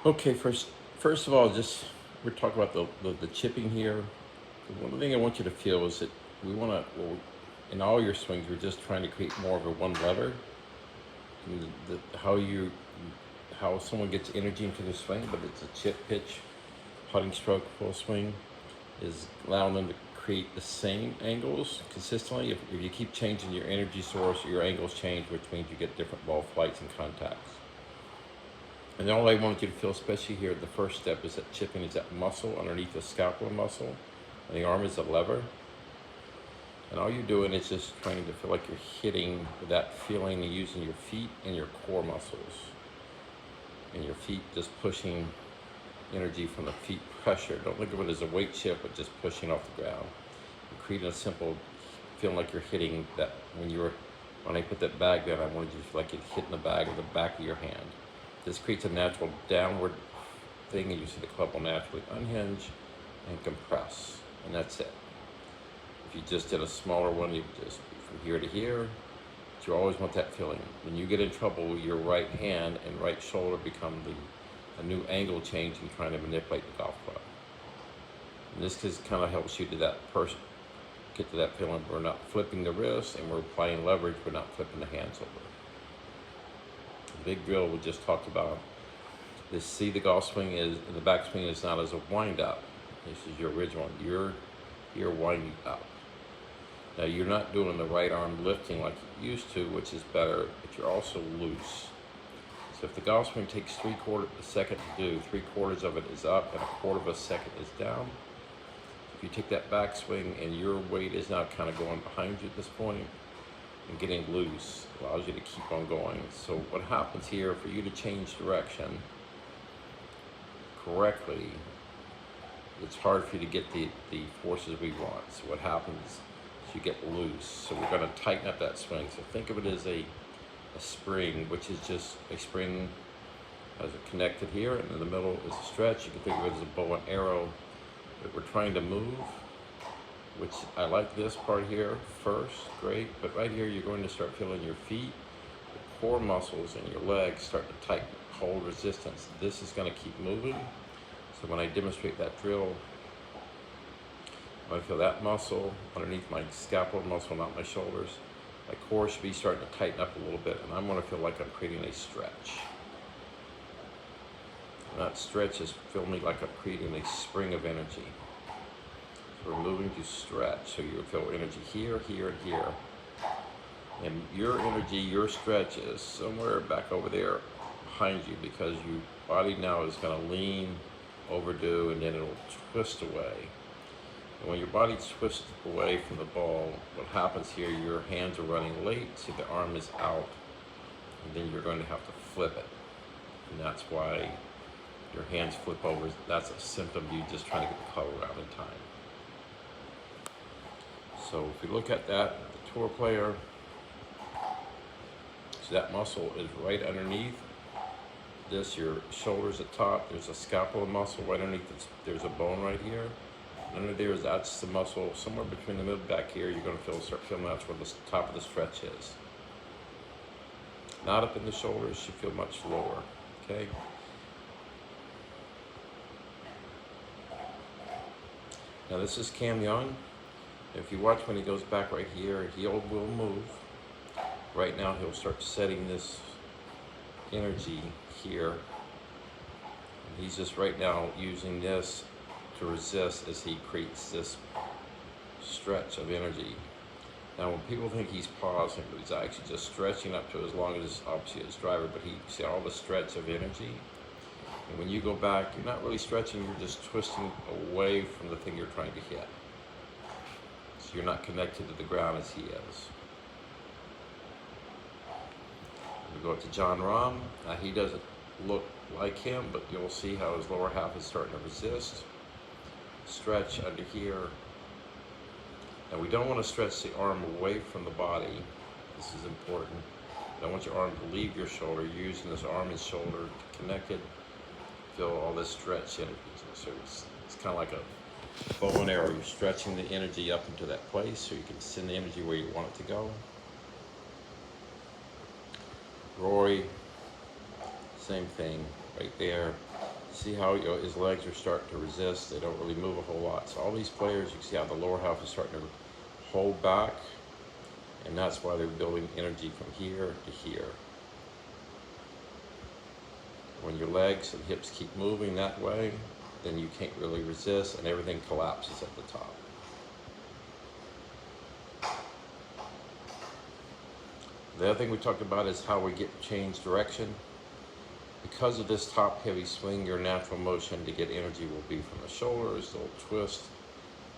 Okay, first of all, just we're talking about the chipping here. One thing I want you to feel is that we want to, well, in all your swings, we're just trying to create more of a one lever. And how someone gets energy into the swing, but it's a chip pitch, putting stroke, full swing, is allowing them to create the same angles consistently. If you keep changing your energy source, your angles change, which means you get different ball flights and contacts. And all I want you to feel, especially here, the first step is that chipping is that muscle underneath the scapular muscle, and the arm is a lever. And all you're doing is just trying to feel like you're hitting that feeling and using your feet and your core muscles. And your feet just pushing energy from the feet pressure. Don't think of it as a weight chip, but just pushing off the ground. You're creating a simple feeling like you're hitting that when I put that bag down, I wanted you to feel like you're hitting the bag with the back of your hand. This creates a natural downward thing, and you see the club will naturally unhinge and compress, and that's it. If you just did a smaller one, you just from here to here, but you always want that feeling. When you get in trouble, your right hand and right shoulder become a new angle change in trying to manipulate the golf club. And this kind of helps you to get to that feeling. We're not flipping the wrist and we're applying leverage, we're not flipping the hands over. The big drill we just talked about is, see, the golf swing is, the backswing is not as a wind up. This is your original one. You're winding up. Now you're not doing the right arm lifting like you used to, which is better, but you're also loose. So if the golf swing takes 3/4 a second to do, 3/4 of it is up and 1/4 of a second is down. If you take that backswing and your weight is now kind of going behind you at this point and getting loose, allows you to keep on going. So what happens here, for you to change direction correctly, it's hard for you to get the forces we want. So what happens is you get loose. So we're going to tighten up that swing. So think of it as a spring, which is just a spring as it connected here, and in the middle is a stretch. You can think of it as a bow and arrow that we're trying to move, which I like this part here first, great, but right here you're going to start feeling your feet, the core muscles and your legs start to tighten, hold resistance. This is going to keep moving. So when I demonstrate that drill, I feel that muscle underneath my scapular muscle, not my shoulders. My core should be starting to tighten up a little bit, and I'm going to feel like I'm creating a stretch. And that stretch is feeling me like I'm creating a spring of energy. So we're moving to stretch, so you'll feel energy here, here, and here. And your energy, your stretch is somewhere back over there behind you, because your body now is going to lean, overdo, and then it'll twist away. And when your body twists away from the ball, what happens here, your hands are running late, see the arm is out, and then you're going to have to flip it. And that's why your hands flip over. That's a symptom of you just trying to get the club around in time. So if you look at that, the tour player, so that muscle is right underneath this, your shoulders at top, there's a scapular muscle right underneath this, there's a bone right here. Under there, that's the muscle somewhere between the middle back here. You're going to start feeling that's where the top of the stretch is. Not up in the shoulders, you feel much lower, okay? Now this is Cam Young. If you watch when he goes back right here, he will move. Right now he'll start setting this energy here. And he's just right now using this to resist as he creates this stretch of energy. Now when people think he's pausing, but he's actually just stretching up to as long as obviously his driver, but he see all the stretch of energy. And when you go back, you're not really stretching, you're just twisting away from the thing you're trying to hit. So you're not connected to the ground as he is. We go up to Jon Rahm. Now he doesn't look like him, but you'll see how his lower half is starting to resist. Stretch under here. Now we don't want to stretch the arm away from the body. This is important. You don't want your arm to leave your shoulder. You're using this arm and shoulder connected. Feel all this stretch energy. So it's kind of like a bow and arrow. You're stretching the energy up into that place so you can send the energy where you want it to go. Rory, same thing right there. See how his legs are starting to resist. They don't really move a whole lot. So all these players, you can see how the lower half is starting to hold back. And that's why they're building energy from here to here. When your legs and hips keep moving that way, then you can't really resist and everything collapses at the top. The other thing we talked about is how we get change direction. Because of this top heavy swing, your natural motion to get energy will be from the shoulders, they'll twist,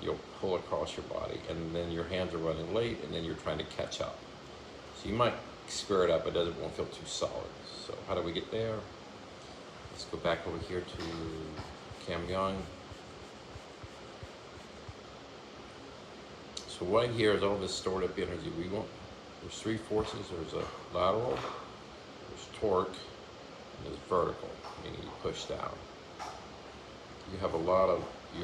you'll pull across your body, and then your hands are running late, and then you're trying to catch up. So you might square it up, but it won't feel too solid. So how do we get there? Let's go back over here to Cam Young. So right here is all this stored up energy. There's three forces. There's a lateral, there's torque, and there's vertical, meaning you push down. You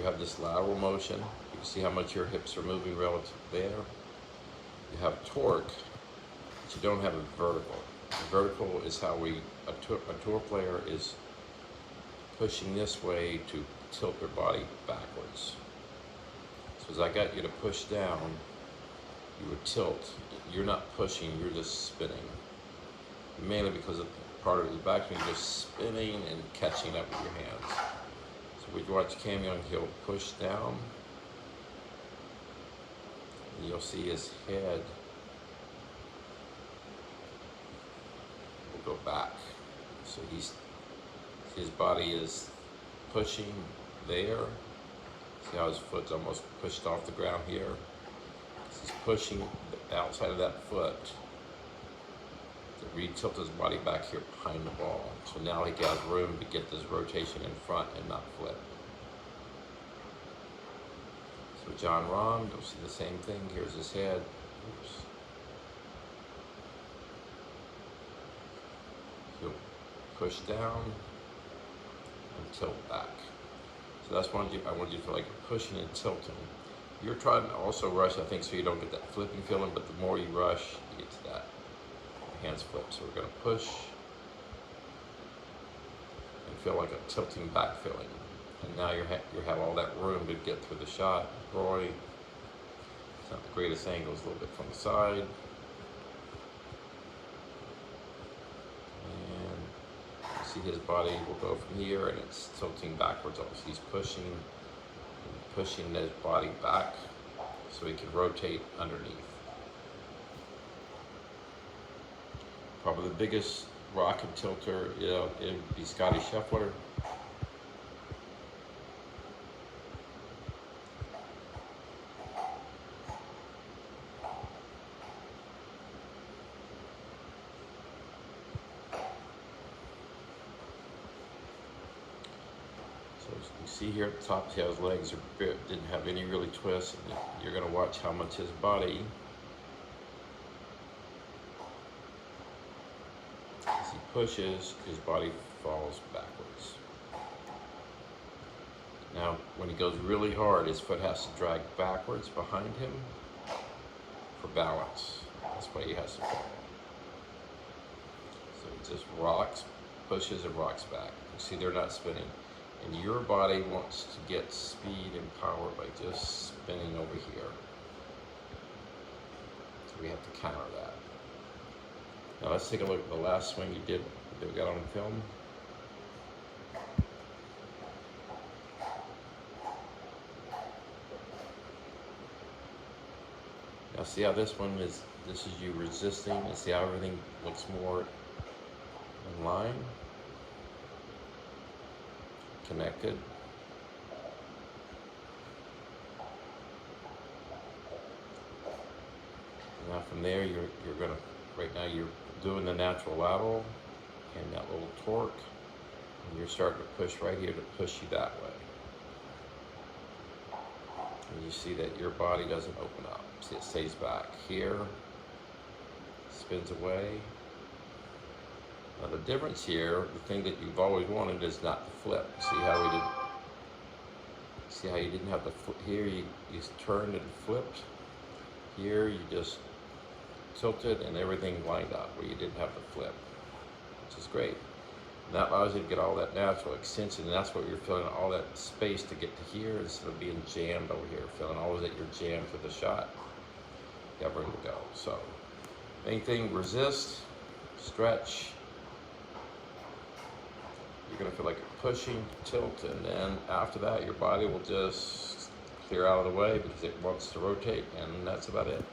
have this lateral motion. You can see how much your hips are moving relative there. You have torque, but you don't have a vertical. The vertical is how a tour player is pushing this way to tilt their body backwards. So as I got you to push down, you would tilt. You're not pushing, you're just spinning. Mainly because of part of the back, you're just spinning and catching up with your hands. So we watch Cam Young, he'll push down. And you'll see his head will go back. So his body is pushing there. See how his foot's almost pushed off the ground here? He's pushing the outside of that foot to re-tilt his body back here behind the ball. So now he got room to get this rotation in front and not flip. So Jon Rahm, you'll see the same thing. Here's his head. Oops. He'll push down and tilt back. So that's what I want you to feel like you're pushing and tilting. You're trying to also rush, I think, so you don't get that flipping feeling, but the more you rush, you get to that hands flip. So we're going to push and feel like a tilting back feeling. And now you have all that room to get through the shot. Roy, it's not the greatest angle, it's a little bit from the side. See his body will go from here and it's tilting backwards almost. He's pushing his body back so he can rotate underneath. Probably the biggest rocket tilter, it would be Scottie Scheffler. You see here at the top, his legs didn't have any really twists, and you're going to watch how much his body, as he pushes, his body falls backwards. Now, when he goes really hard, his foot has to drag backwards behind him for balance. That's why he has to fall. So he just rocks, pushes, and rocks back. You see, they're not spinning. And your body wants to get speed and power by just spinning over here. So we have to counter that. Now let's take a look at the last swing you did that we got on film. Now see how this one is, this is you resisting, and see how everything looks more in line? Connected. Now from there, you're gonna, right now you're doing the natural lateral and that little torque, and you're starting to push right here to push you that way. And you see that your body doesn't open up. See, it stays back here, spins away. Now the difference here, the thing that you've always wanted is not to flip. See how you didn't have the flip here, you turned and flipped. Here you just tilted and everything lined up where you didn't have the flip, which is great. And that allows you to get all that natural extension, and that's what you're feeling, all that space to get to here instead of being jammed over here, feeling always that you're jammed with the shot. You have room to go. So, main thing, resist, stretch. You're gonna feel like you're pushing, tilt, and then after that, your body will just clear out of the way because it wants to rotate, and that's about it.